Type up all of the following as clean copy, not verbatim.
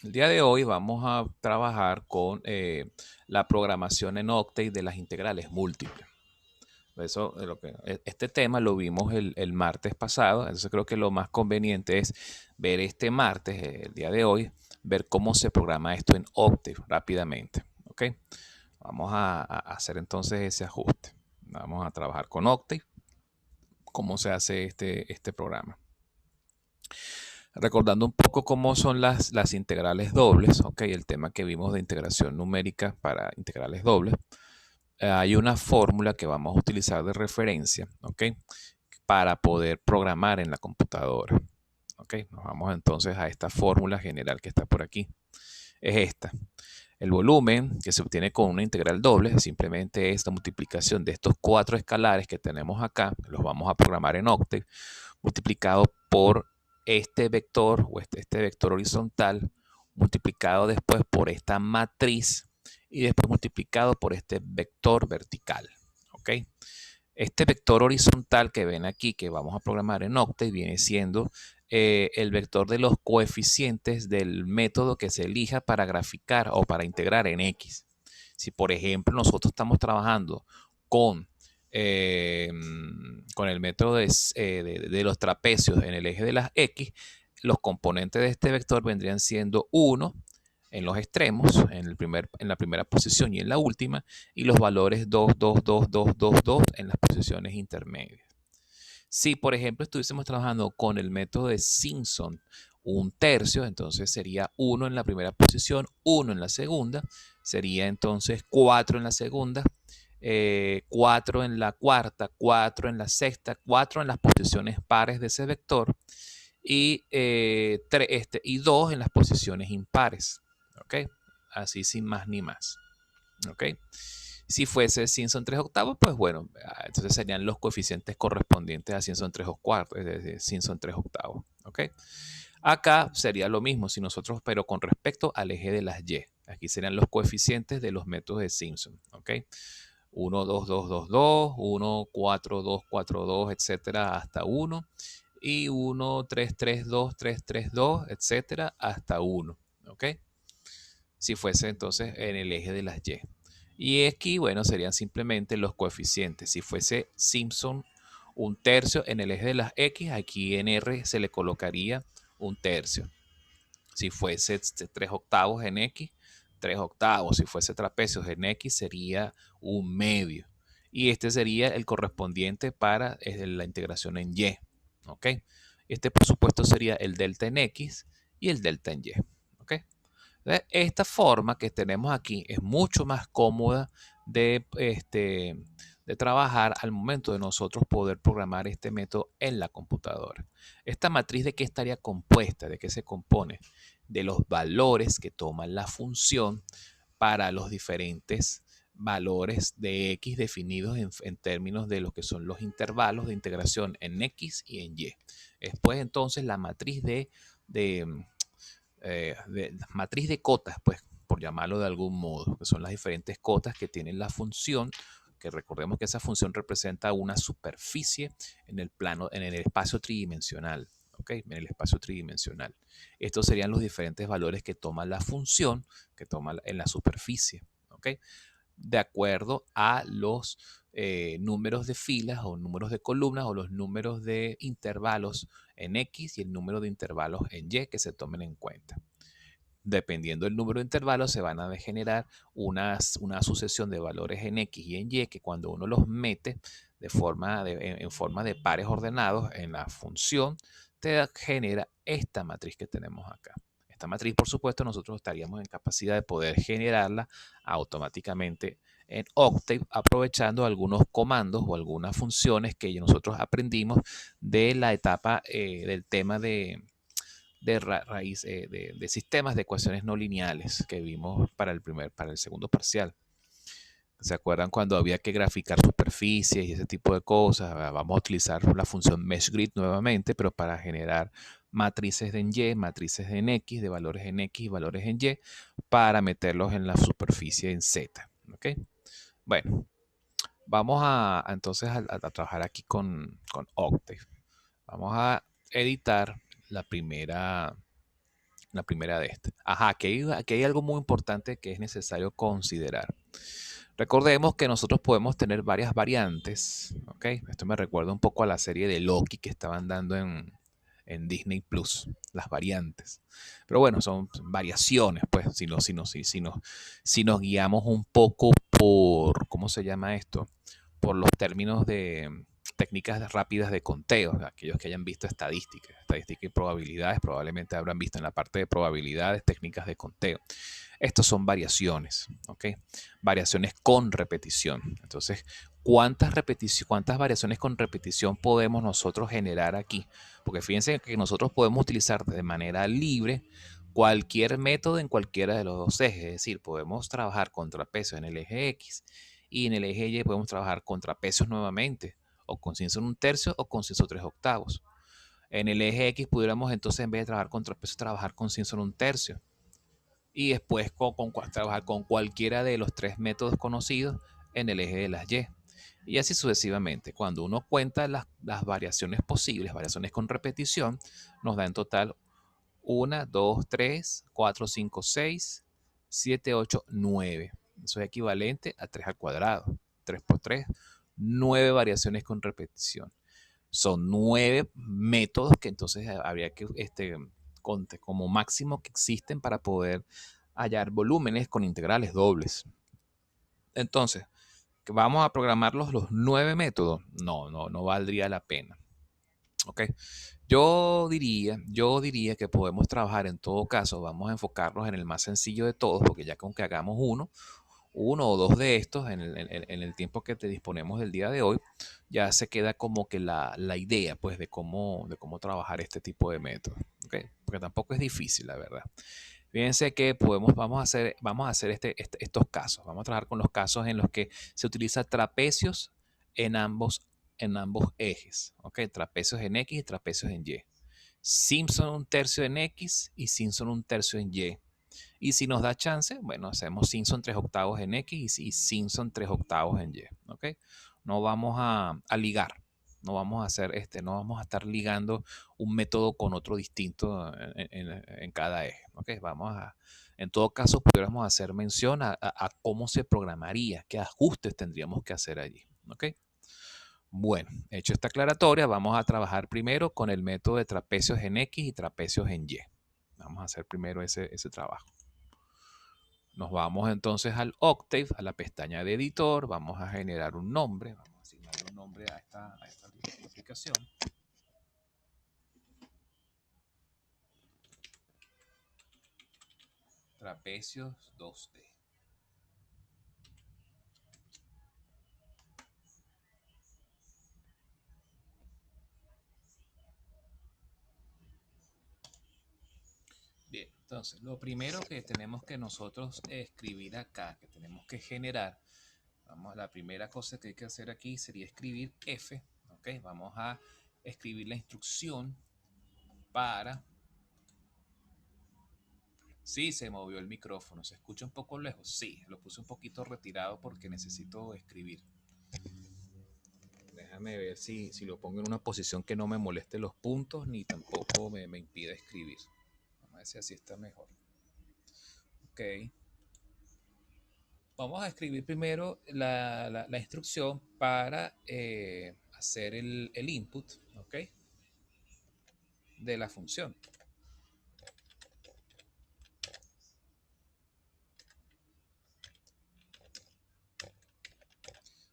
El día de hoy vamos a trabajar con la programación en Octave de las integrales múltiples. Eso, este tema lo vimos el martes pasado, entonces creo que lo más conveniente es ver este martes, el día de hoy, ver cómo se programa esto en Octave rápidamente. ¿Ok? Vamos a hacer entonces ese ajuste. Vamos a trabajar con Octave, cómo se hace este programa. Recordando un poco cómo son las integrales dobles, ok, el tema que vimos de integración numérica para integrales dobles, hay una fórmula que vamos a utilizar de referencia, ok, para poder programar en la computadora. Ok, nos vamos entonces a esta fórmula general que está por aquí. Es esta. El volumen que se obtiene con una integral doble simplemente es la multiplicación de estos cuatro escalares que tenemos acá, los vamos a programar en Octave, multiplicado por este vector o este vector horizontal, multiplicado después por esta matriz y después multiplicado por este vector vertical. ¿Ok? Este vector horizontal que ven aquí, que vamos a programar en Octave, viene siendo el vector de los coeficientes del método que se elija para graficar o para integrar en X. Si, por ejemplo, nosotros estamos trabajando con, eh, con el método de los trapecios en el eje de las X, los componentes de este vector vendrían siendo 1 en los extremos, en la primera posición y en la última, y los valores 2, 2, 2, 2, 2, 2 en las posiciones intermedias. Si, por ejemplo, estuviésemos trabajando con el método de Simpson, un tercio, entonces sería 1 en la primera posición, 1 en la segunda, sería entonces 4 en la segunda, 4 en la cuarta, 4 en la sexta, 4 en las posiciones pares de ese vector y 2 en las posiciones impares. ¿Ok? Así sin más ni más. ¿Ok? Si fuese Simpson 3 octavos, pues bueno, entonces serían los coeficientes correspondientes a Simpson 3 cuartos, es decir, Simpson 3 octavos. ¿Ok? Acá sería lo mismo si nosotros, pero con respecto al eje de las Y. Aquí serían los coeficientes de los métodos de Simpson. ¿Ok? 1, 2, 2, 2, 2, 1, 4, 2, 4, 2, etcétera, hasta 1. Y 1, 3, 3, 2, 3, 3, 2, etcétera, hasta 1. ¿Ok? Si fuese entonces en el eje de las Y. Y aquí, bueno, serían simplemente los coeficientes. Si fuese Simpson un tercio en el eje de las X, aquí en R se le colocaría un tercio. Si fuese 3 octavos en X, 3 octavos. Si fuese trapecios en X, sería un medio. Y este sería el correspondiente para la integración en Y. ¿Ok? Este, por supuesto, sería el delta en X y el delta en Y. ¿Ok? Esta forma que tenemos aquí es mucho más cómoda de trabajar al momento de nosotros poder programar este método en la computadora. Esta matriz de qué estaría compuesta, de qué se compone, de los valores que toma la función para los diferentes valores de X definidos en términos de lo que son los intervalos de integración en X y en Y. Después entonces la matriz de matriz de cotas, pues, por llamarlo de algún modo, que son las diferentes cotas que tienen la función, que recordemos que esa función representa una superficie en el plano, en el espacio tridimensional. ¿Ok? En el espacio tridimensional. Estos serían los diferentes valores que toma la función, que toma en la superficie. ¿Ok? De acuerdo a los números de filas o números de columnas o los números de intervalos en X y el número de intervalos en Y que se tomen en cuenta. Dependiendo del número de intervalos, se van a generar una sucesión de valores en X y en Y que cuando uno los mete en forma de pares ordenados en la función, te genera esta matriz que tenemos acá. Esta matriz, por supuesto, nosotros estaríamos en capacidad de poder generarla automáticamente en Octave, aprovechando algunos comandos o algunas funciones que nosotros aprendimos de la etapa del tema de sistemas de ecuaciones no lineales que vimos para el segundo parcial. ¿Se acuerdan cuando había que graficar superficies y ese tipo de cosas? Vamos a utilizar la función MeshGrid nuevamente, pero para generar matrices en Y, matrices en X, de valores en X y valores en Y, para meterlos en la superficie en Z. ¿Ok? Bueno, vamos entonces a trabajar aquí con Octave. Vamos a editar la primera la primera de estas. Ajá, aquí hay algo muy importante que es necesario considerar. Recordemos que nosotros podemos tener varias variantes, ¿ok? Esto me recuerda un poco a la serie de Loki que estaban dando en Disney Plus, las variantes. Pero bueno, son variaciones, pues, si nos guiamos un poco por, ¿cómo se llama esto? Por los términos de técnicas rápidas de conteo. Aquellos que hayan visto estadística y probabilidades, probablemente habrán visto en la parte de probabilidades técnicas de conteo. Estos son variaciones, ¿ok? Variaciones con repetición. Entonces, ¿cuántas variaciones con repetición podemos nosotros generar aquí? Porque fíjense que nosotros podemos utilizar de manera libre cualquier método en cualquiera de los dos ejes. Es decir, podemos trabajar contrapesos en el eje X y en el eje Y podemos trabajar contrapesos nuevamente, o con sin son un tercio o con sin son 3/8. En el eje X pudiéramos entonces, en vez de trabajar contrapesos, trabajar con sin son un tercio y después trabajar con cualquiera de los tres métodos conocidos en el eje de las Y. Y así sucesivamente. Cuando uno cuenta las variaciones posibles, variaciones con repetición, nos da en total 1, 2, 3, 4, 5, 6, 7, 8, 9. Eso es equivalente a 3 al cuadrado. 3 por 3, 9 variaciones con repetición. Son 9 métodos que entonces habría que, como máximo que existen para poder hallar volúmenes con integrales dobles. Entonces, ¿vamos a programar los 9 métodos? No valdría la pena. ¿Ok? Yo diría que podemos trabajar en todo caso, vamos a enfocarnos en el más sencillo de todos, porque ya con que hagamos uno o dos de estos en el tiempo que te disponemos del día de hoy, ya se queda como que la idea, pues, de cómo trabajar este tipo de métodos. ¿Ok? Porque tampoco es difícil, la verdad. Fíjense que vamos a hacer estos casos. Vamos a trabajar con los casos en los que se utiliza trapecios en ambos ejes. ¿Ok? Trapecios en X y trapecios en Y. Simpson un tercio en X y Simpson un tercio en Y. Y si nos da chance, bueno, hacemos Simpson 3/8 en X y Simpson 3/8 en Y. ¿Ok? No vamos a ligar. No vamos a estar ligando un método con otro distinto en cada eje. ¿Ok? En todo caso, pudiéramos hacer mención a cómo se programaría, qué ajustes tendríamos que hacer allí. ¿Ok? Bueno, hecho esta aclaratoria, vamos a trabajar primero con el método de trapecios en X y trapecios en Y. Vamos a hacer primero ese trabajo. Nos vamos entonces al Octave, a la pestaña de editor. Vamos a generar un nombre. Vamos a asignarle un nombre a esta aplicación. Trapecios 2D. Bien, entonces lo primero que tenemos que nosotros escribir acá, que tenemos que generar, la primera cosa que hay que hacer aquí sería escribir F. ¿Ok? Vamos a escribir la instrucción para... Sí, se movió el micrófono. ¿Se escucha un poco lejos? Sí, lo puse un poquito retirado porque necesito escribir. Déjame ver si lo pongo en una posición que no me moleste los puntos ni tampoco me impida escribir. Vamos a ver si así está mejor. Ok. Vamos a escribir primero la instrucción para hacer el input, ¿ok? De la función.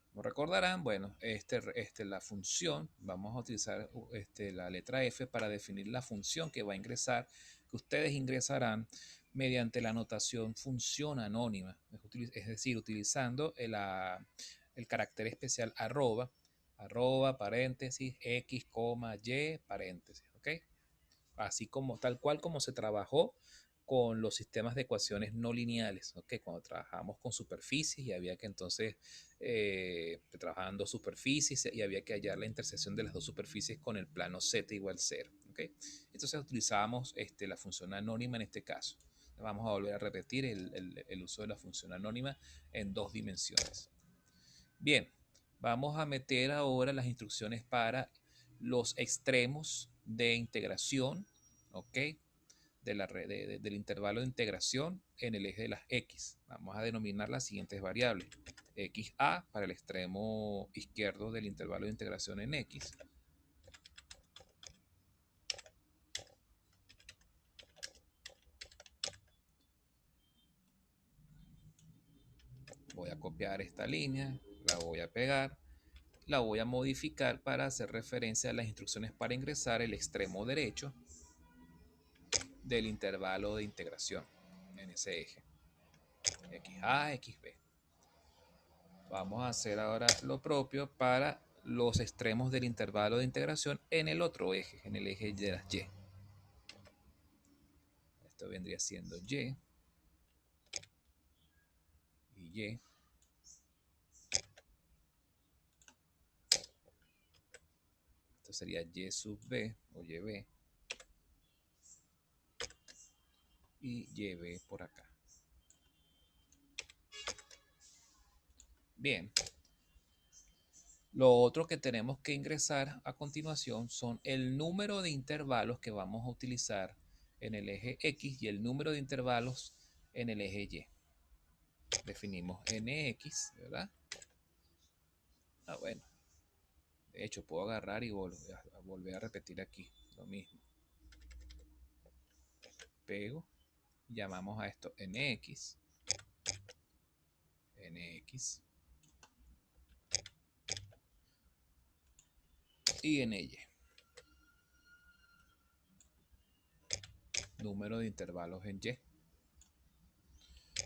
Como recordarán, bueno, la función, vamos a utilizar la letra F para definir la función que va a ingresar, que ustedes ingresarán mediante la notación función anónima, es decir, utilizando el carácter especial arroba, paréntesis, X, Y, paréntesis, ¿ok? Así como tal cual como se trabajó con los sistemas de ecuaciones no lineales, ¿ok? Cuando trabajábamos con superficies y había que entonces trabajaban dos superficies y había que hallar la intersección de las dos superficies con el plano z igual 0, ¿ok? Entonces utilizábamos la función anónima en este caso. Vamos a volver a repetir el uso de la función anónima en dos dimensiones. Bien, vamos a meter ahora las instrucciones para los extremos de integración, ¿ok? del intervalo de integración en el eje de las X. Vamos a denominar las siguientes variables. XA para el extremo izquierdo del intervalo de integración en X. Voy a copiar esta línea, la voy a pegar, la voy a modificar para hacer referencia a las instrucciones para ingresar el extremo derecho del intervalo de integración en ese eje. XA, XB. Vamos a hacer ahora lo propio para los extremos del intervalo de integración en el otro eje, en el eje de las Y. Esto vendría siendo Y y Y. Esto sería Y sub B o YB. Y YB por acá. Bien. Lo otro que tenemos que ingresar a continuación son el número de intervalos que vamos a utilizar en el eje X y el número de intervalos en el eje Y. Definimos NX, ¿verdad? Bueno. De hecho, puedo agarrar y volver a repetir aquí lo mismo. Pego. Llamamos a esto NX. NX. Y NY. Número de intervalos en Y.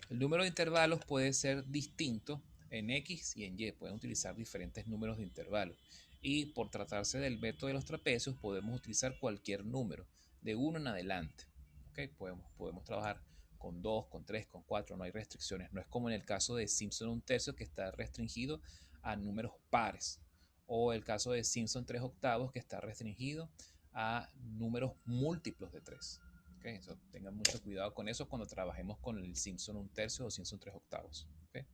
El número de intervalos puede ser distinto en X y en Y. Pueden utilizar diferentes números de intervalos. Y por tratarse del método de los trapecios, podemos utilizar cualquier número, de 1 en adelante. ¿Okay? Podemos trabajar con 2, con 3, con 4, no hay restricciones. No es como en el caso de Simpson 1/3 que está restringido a números pares. O el caso de Simpson 3/8 que está restringido a números múltiplos de 3. Okay, tengan mucho cuidado con eso cuando trabajemos con el Simpson 1/3 o Simpson 3/8. Okay.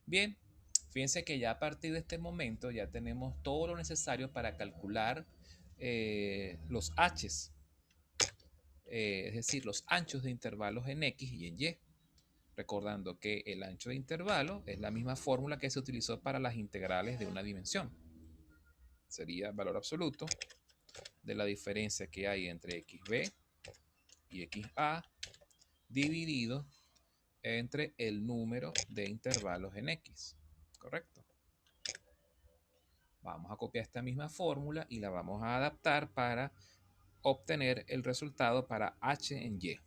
Bien, fíjense que ya a partir de este momento ya tenemos todo lo necesario para calcular los H's, es decir, los anchos de intervalos en X y en Y. Recordando que el ancho de intervalo es la misma fórmula que se utilizó para las integrales de una dimensión. Sería el valor absoluto de la diferencia que hay entre XB y XA dividido entre el número de intervalos en X. ¿Correcto? Vamos a copiar esta misma fórmula y la vamos a adaptar para obtener el resultado para H en Y.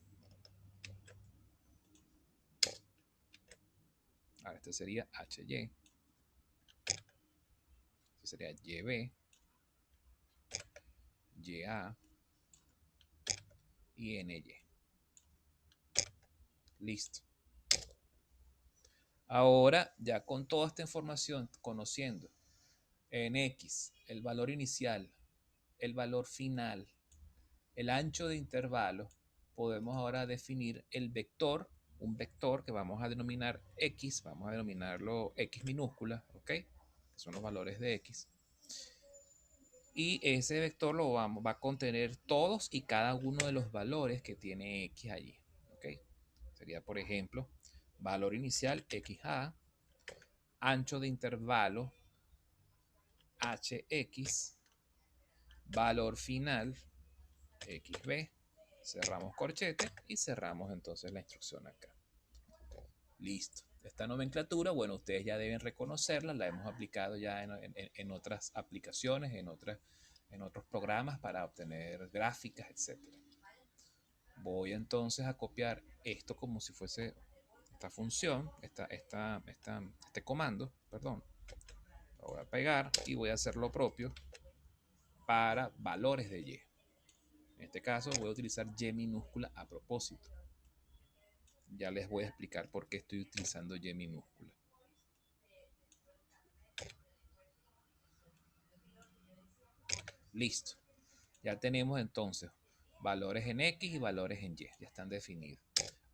Ahora este sería HY. Este sería YB, YA y NY. Listo. Ahora, ya con toda esta información, conociendo en X el valor inicial, el valor final, el ancho de intervalo, podemos ahora definir el vector, un vector que vamos a denominar X, vamos a denominarlo X minúscula, ¿ok? Que son los valores de X. Y ese vector va a contener todos y cada uno de los valores que tiene X allí, ¿ok? Sería, por ejemplo, valor inicial XA, ancho de intervalo HX, valor final XB, cerramos corchete y cerramos entonces la instrucción acá. Listo. Esta nomenclatura, bueno, ustedes ya deben reconocerla, la hemos aplicado ya en otras aplicaciones, en otros programas para obtener gráficas, etc. Voy entonces a copiar esto como si fuese esta función, este comando, perdón. Lo voy a pegar y voy a hacer lo propio para valores de Y. En este caso voy a utilizar Y minúscula a propósito. Ya les voy a explicar por qué estoy utilizando Y minúscula. Listo. Ya tenemos entonces valores en X y valores en Y. Ya están definidos.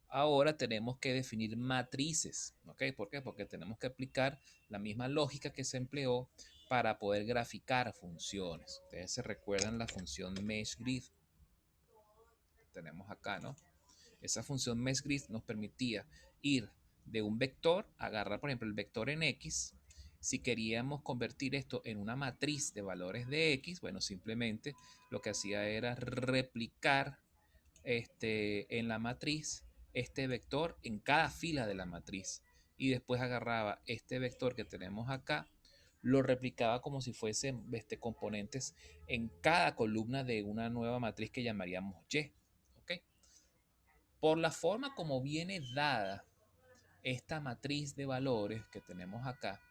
Ahora tenemos que definir matrices. ¿Ok? ¿Por qué? Porque tenemos que aplicar la misma lógica que se empleó para poder graficar funciones. Ustedes se recuerdan la función MeshGrid. tenemos acá, ¿no? Esa función meshGrid nos permitía ir de un vector, agarrar por ejemplo el vector en X. Si queríamos convertir esto en una matriz de valores de X, bueno, simplemente lo que hacía era replicar en la matriz este vector en cada fila de la matriz. Y después agarraba este vector que tenemos acá, lo replicaba como si fuesen componentes en cada columna de una nueva matriz que llamaríamos Y. ¿Ok? Por la forma como viene dada esta matriz de valores que tenemos acá,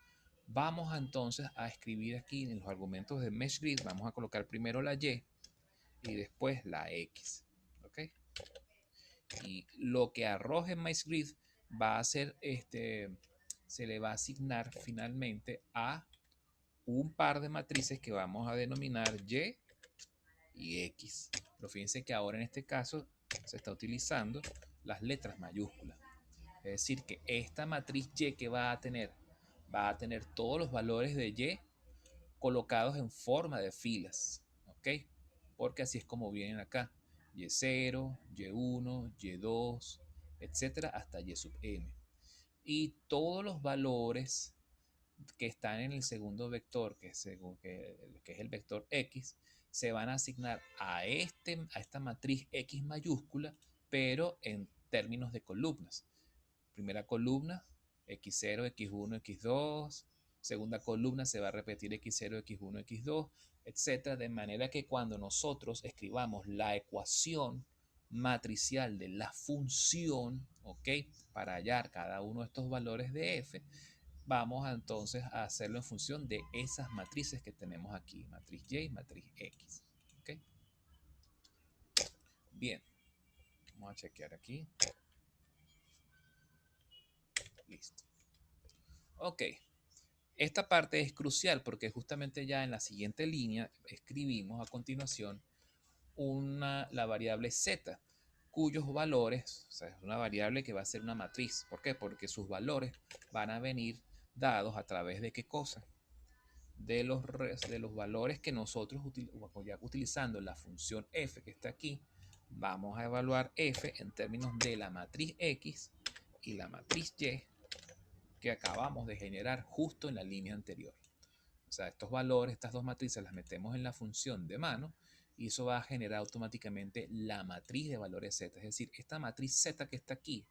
vamos entonces a escribir aquí en los argumentos de meshGrid, vamos a colocar primero la Y y después la X. ¿Ok? Y lo que arroje meshGrid va a ser, se le va a asignar finalmente a un par de matrices que vamos a denominar y X. Pero fíjense que ahora en este caso se está utilizando las letras mayúsculas. Es decir, que esta matriz Y que va a tener todos los valores de Y colocados en forma de filas. ¿Ok? Porque así es como vienen acá. Y0, Y1, Y2, etcétera, hasta Y sub m. Y todos los valores que están en el segundo vector, que es el vector X, se van a asignar a esta matriz X mayúscula, pero en términos de columnas. Primera columna, X0, X1, X2. Segunda columna se va a repetir X0, X1, X2, etc. De manera que cuando nosotros escribamos la ecuación matricial de la función, ¿ok? Para hallar cada uno de estos valores de f, vamos entonces a hacerlo en función de esas matrices que tenemos aquí, matriz Y y matriz X. ¿Ok? Bien, vamos a chequear aquí. Listo. Ok, esta parte es crucial porque justamente ya en la siguiente línea escribimos a continuación la variable z, cuyos valores, o sea, es una variable que va a ser una matriz. ¿Por qué? Porque sus valores van a venir dados a través de qué cosa. De los valores que nosotros ya utilizando la función f que está aquí, vamos a evaluar f en términos de la matriz X y la matriz Y que acabamos de generar justo en la línea anterior. O sea, estos valores, estas dos matrices las metemos en la función de mano y eso va a generar automáticamente la matriz de valores z. Es decir, esta matriz z que está aquí,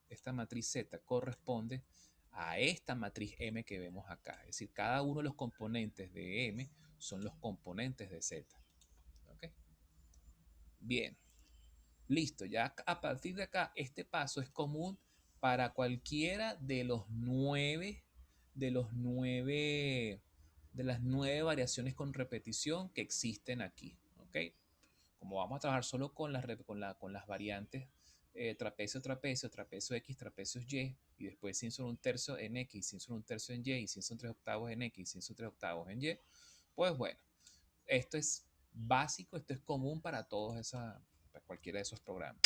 esta matriz z corresponde a esta matriz M que vemos acá. Es decir, cada uno de los componentes de M son los componentes de Z. ¿Ok? Bien, listo. Ya a partir de acá, este paso es común para cualquiera de de las nueve variaciones con repetición que existen aquí. ¿Ok? Como vamos a trabajar solo con las variantes trapecio, trapecio, trapecio X, trapecio Y, y después sin solo un tercio en X, sin solo un tercio en Y, y sin solo 3 octavos en X, sin solo 3 octavos en Y, pues bueno, esto es básico, esto es común para para cualquiera de esos programas.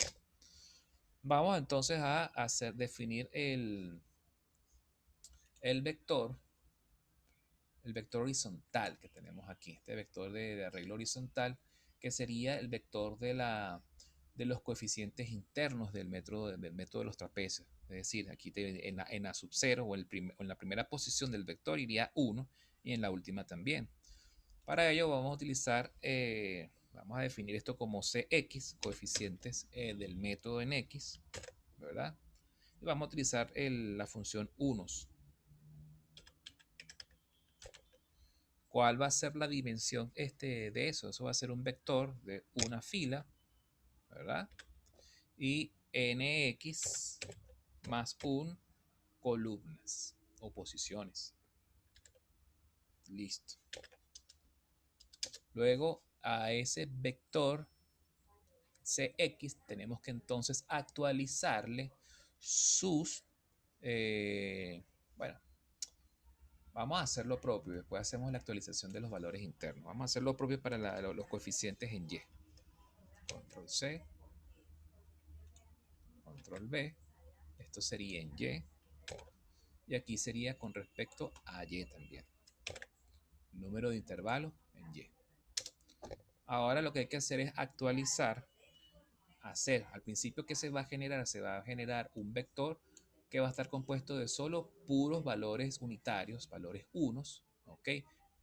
Vamos entonces a definir el vector horizontal que tenemos aquí, este vector de arreglo horizontal, que sería el vector de los coeficientes internos del método de los trapecios. Es decir, aquí en la sub 0 o en la primera posición del vector iría 1 y en la última también. Para ello vamos a utilizar, vamos a definir esto como Cx, coeficientes del método en X, ¿verdad? Y vamos a utilizar la función unos. ¿Cuál va a ser la dimensión de eso? Eso va a ser un vector de una fila, ¿verdad? Y nx más 1 columnas o posiciones. Listo. Luego a ese vector Cx tenemos que entonces actualizarle sus, bueno, vamos a hacer lo propio. Después hacemos la actualización de los valores internos. Vamos a hacer lo propio para los coeficientes en Y. Control C, Control V. Esto sería en Y. Y aquí sería con respecto a Y también. Número de intervalos en Y. Ahora lo que hay que hacer es actualizar hacer. Al principio, ¿qué se va a generar? Se va a generar un vector que va a estar compuesto de solo puros valores unitarios, valores unos, ¿ok?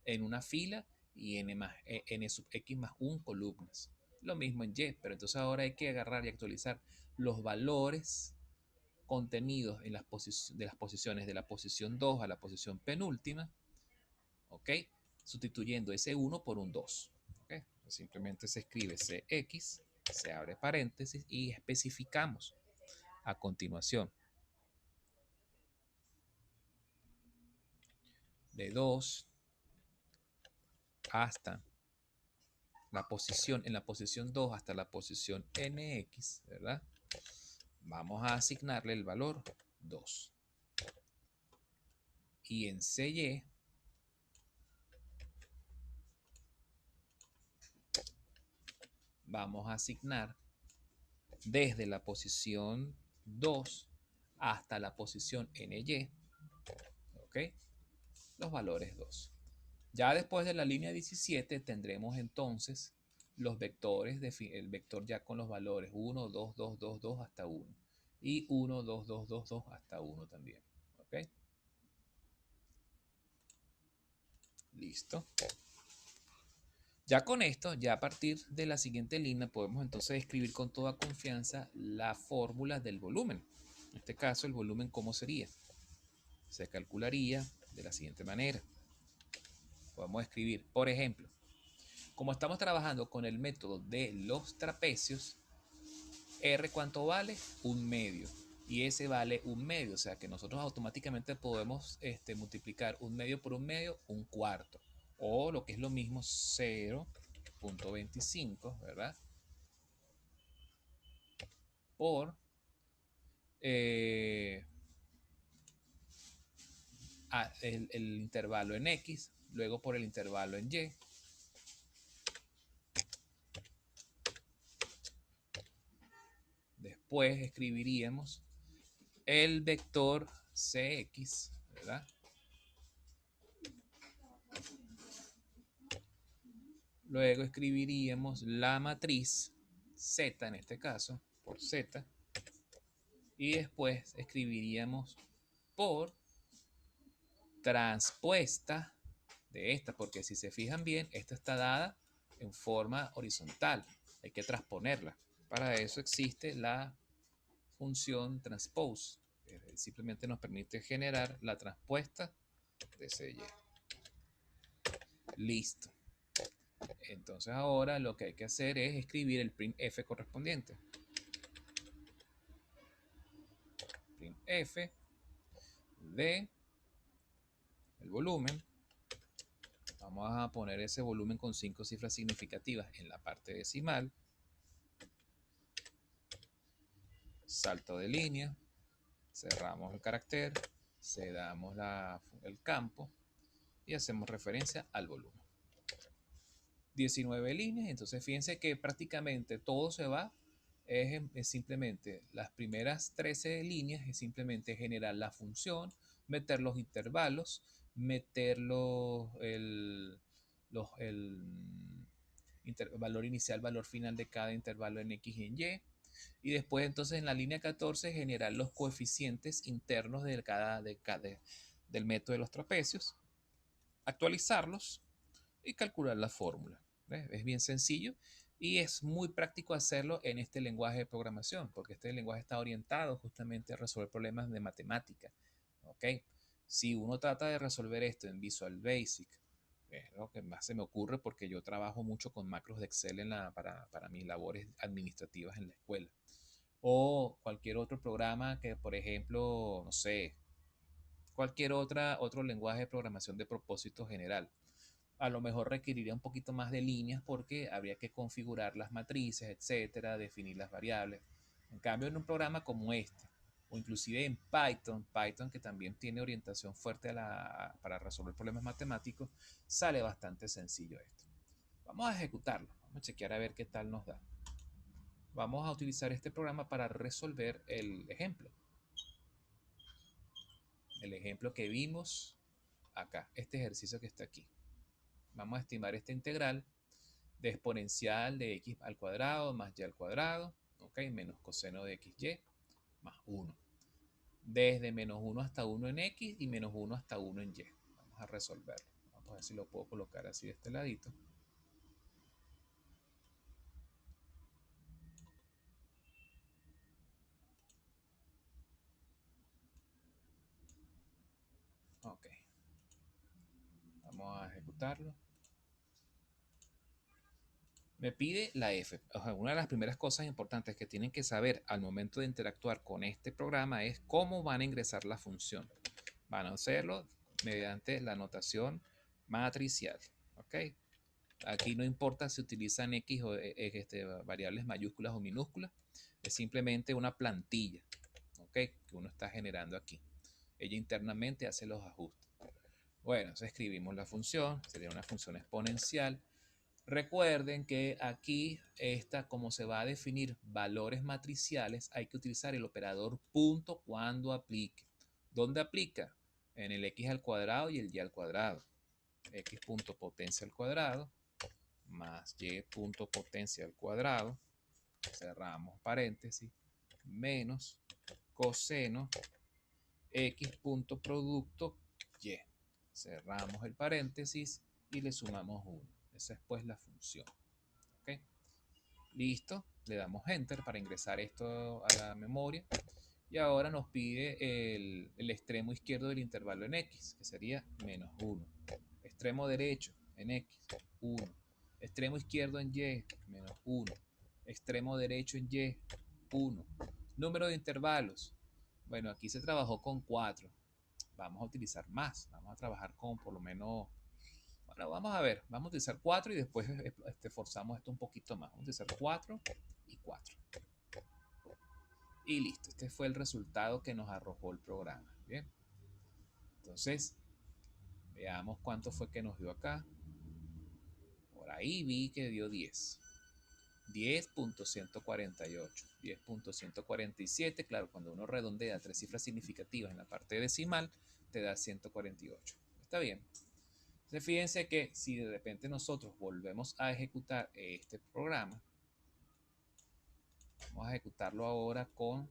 En una fila y n sub x más 1 columnas. Lo mismo en y, pero entonces ahora hay que agarrar y actualizar los valores contenidos en de las posiciones de la posición 2 a la posición penúltima, ¿ok? Sustituyendo ese 1 por un 2. ¿Ok? Simplemente se escribe cx, se abre paréntesis y especificamos a continuación de 2 hasta en la posición 2 hasta la posición nx, ¿verdad? Vamos a asignarle el valor 2. Y en cy vamos a asignar desde la posición 2 hasta la posición ny, ¿ok? Los valores 2. Ya después de la línea 17 tendremos entonces los vectores, el vector ya con los valores 1, 2, 2, 2, 2 hasta 1. Y 1, 2, 2, 2, 2 hasta 1 también. ¿Ok? Listo. Ya con esto, ya a partir de la siguiente línea, podemos entonces escribir con toda confianza la fórmula del volumen. En este caso, el volumen, ¿cómo sería? Se calcularía de la siguiente manera. Podemos escribir, por ejemplo, como estamos trabajando con el método de los trapecios, R ¿cuánto vale? 1/2. Y S vale 1/2. O sea que nosotros automáticamente podemos multiplicar 1/2 por 1/2, 1/4. O lo que es lo mismo, 0.25, ¿verdad? Por el intervalo en X, luego por el intervalo en Y. Después escribiríamos el vector Cx, ¿verdad? Luego escribiríamos la matriz Z, en este caso, por Z. Y después escribiríamos por transpuesta de esta, porque si se fijan bien, esta está dada en forma horizontal. Hay que transponerla. Para eso existe la función transpose. Simplemente nos permite generar la transpuesta de ese Y. Listo. Entonces ahora lo que hay que hacer es escribir el printf correspondiente. Printf de el volumen. Vamos a poner ese volumen con 5 cifras significativas en la parte decimal. Salto de línea. Cerramos el carácter. Cedamos el campo. Y hacemos referencia al volumen. 19 líneas. Entonces fíjense que prácticamente todo se va. Es simplemente las primeras 13 líneas. Es simplemente generar la función. Meter los intervalos. Meter el valor inicial, valor final de cada intervalo en X y en Y. Y después entonces en la línea 14 generar los coeficientes internos del método de los trapecios, actualizarlos y calcular la fórmula. ¿Ves? Es bien sencillo y es muy práctico hacerlo en este lenguaje de programación, porque este lenguaje está orientado justamente a resolver problemas de matemática. ¿Ok? Si uno trata de resolver esto en Visual Basic, es lo que más se me ocurre porque yo trabajo mucho con macros de Excel para mis labores administrativas en la escuela. O cualquier otro programa que, por ejemplo, no sé, cualquier otro lenguaje de programación de propósito general. A lo mejor requeriría un poquito más de líneas porque habría que configurar las matrices, etcétera, definir las variables. En cambio, en un programa como este, o inclusive en Python que también tiene orientación fuerte para resolver problemas matemáticos, sale bastante sencillo esto. Vamos a ejecutarlo, vamos a chequear a ver qué tal nos da. Vamos a utilizar este programa para resolver el ejemplo. El ejemplo que vimos acá, este ejercicio que está aquí. Vamos a estimar esta integral de exponencial de x al cuadrado más y al cuadrado, ¿ok? Menos coseno de XY más 1. Desde menos 1 hasta 1 en X y menos 1 hasta 1 en Y. Vamos a resolverlo. Vamos a ver si lo puedo colocar así de este ladito. Ok. Vamos a ejecutarlo. Me pide la F. O sea, una de las primeras cosas importantes que tienen que saber al momento de interactuar con este programa es cómo van a ingresar la función. Van a hacerlo mediante la notación matricial. ¿Ok? Aquí no importa si utilizan X o variables mayúsculas o minúsculas. Es simplemente una plantilla, ¿ok? Que uno está generando aquí. Ella internamente hace los ajustes. Bueno, entonces escribimos la función. Sería una función exponencial. Recuerden que aquí, como se va a definir valores matriciales, hay que utilizar el operador punto cuando aplique. ¿Dónde aplica? En el x al cuadrado y el y al cuadrado. X punto potencia al cuadrado más y punto potencia al cuadrado, cerramos paréntesis, menos coseno x punto producto y. Cerramos el paréntesis y le sumamos 1. Esa es pues la función. ¿Ok? Listo. Le damos enter para ingresar esto a la memoria. Y ahora nos pide el extremo izquierdo del intervalo en x, que sería menos 1. Extremo derecho en x, 1. Extremo izquierdo en y, menos 1. Extremo derecho en y, 1. Número de intervalos. Bueno, aquí se trabajó con 4. Vamos a utilizar más. Vamos a trabajar con por lo menos... Bueno, vamos a ver. Vamos a utilizar 4 y después forzamos esto un poquito más. Vamos a utilizar 4 y 4. Y listo. Este fue el resultado que nos arrojó el programa. Bien. Entonces, veamos cuánto fue que nos dio acá. Por ahí vi que dio 10. 10.148, 10.147, claro, cuando uno redondea 3 cifras significativas en la parte decimal, te da 148. Está bien. Entonces, fíjense que si de repente nosotros volvemos a ejecutar este programa, vamos a ejecutarlo ahora con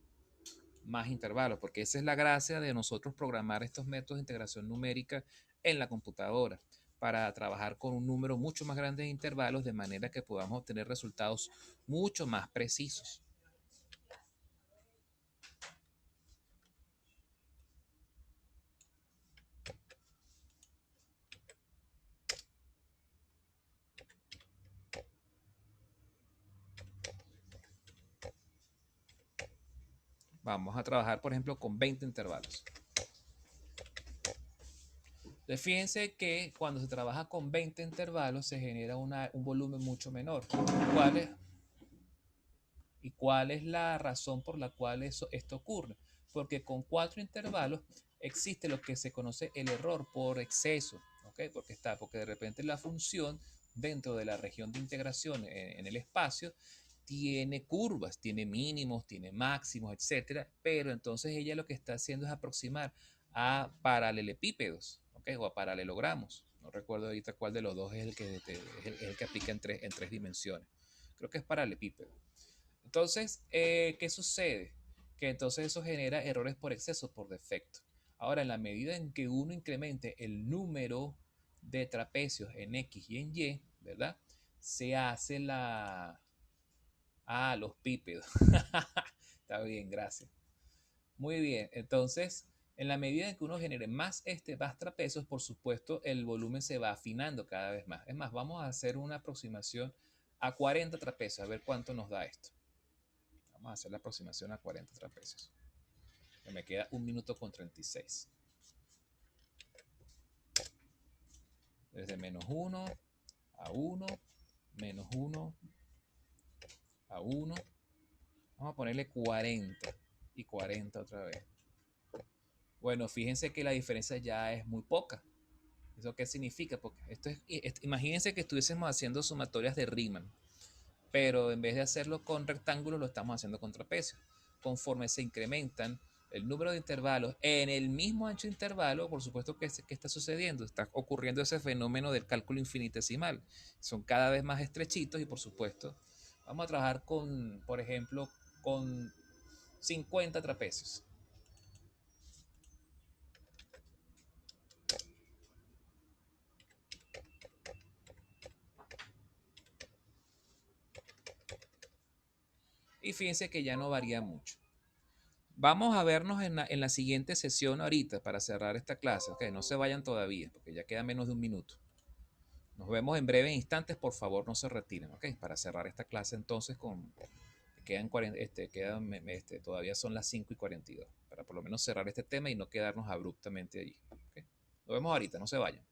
más intervalos, porque esa es la gracia de nosotros programar estos métodos de integración numérica en la computadora, para trabajar con un número mucho más grande de intervalos, de manera que podamos obtener resultados mucho más precisos. Vamos a trabajar, por ejemplo, con 20 intervalos. Entonces, fíjense que cuando se trabaja con 20 intervalos se genera un volumen mucho menor. ¿Cuál es la razón por la cual esto ocurre? Porque con 4 intervalos existe lo que se conoce el error por exceso, ¿ok? Porque de repente la función dentro de la región de integración en el espacio tiene curvas, tiene mínimos, tiene máximos, etcétera, pero entonces ella lo que está haciendo es aproximar a paralelepípedos, ¿ok? O a paralelogramos. No recuerdo ahorita cuál de los dos es el que aplica en tres dimensiones. Creo que es paralelepípedo. Entonces, ¿qué sucede? Que entonces eso genera errores por exceso, por defecto. Ahora, en la medida en que uno incremente el número de trapecios en X y en Y, ¿verdad? Se hace los pípedos. Está bien, gracias. Muy bien, entonces, en la medida en que uno genere más trapecios, por supuesto, el volumen se va afinando cada vez más. Es más, vamos a hacer una aproximación a 40 trapecios, a ver cuánto nos da esto. Vamos a hacer la aproximación a 40 trapecios. Me queda 1 minuto con 36. Desde menos 1 a 1, menos 1 a 1. Vamos a ponerle 40 y 40 otra vez. Bueno, fíjense que la diferencia ya es muy poca. ¿Eso qué significa? Porque imagínense que estuviésemos haciendo sumatorias de Riemann, pero en vez de hacerlo con rectángulos, lo estamos haciendo con trapecios. Conforme se incrementan el número de intervalos en el mismo ancho de intervalo, por supuesto que está sucediendo, está ocurriendo ese fenómeno del cálculo infinitesimal. Son cada vez más estrechitos y por supuesto vamos a trabajar con, por ejemplo, con 50 trapecios. Y fíjense que ya no varía mucho. Vamos a vernos en la siguiente sesión ahorita para cerrar esta clase. Ok, no se vayan todavía porque ya queda menos de un minuto. Nos vemos en breves instantes. Por favor, no se retiren. Ok, para cerrar esta clase entonces con... Quedan, todavía son las 5:42. Para por lo menos cerrar este tema y no quedarnos abruptamente allí. Okay. Nos vemos ahorita, no se vayan.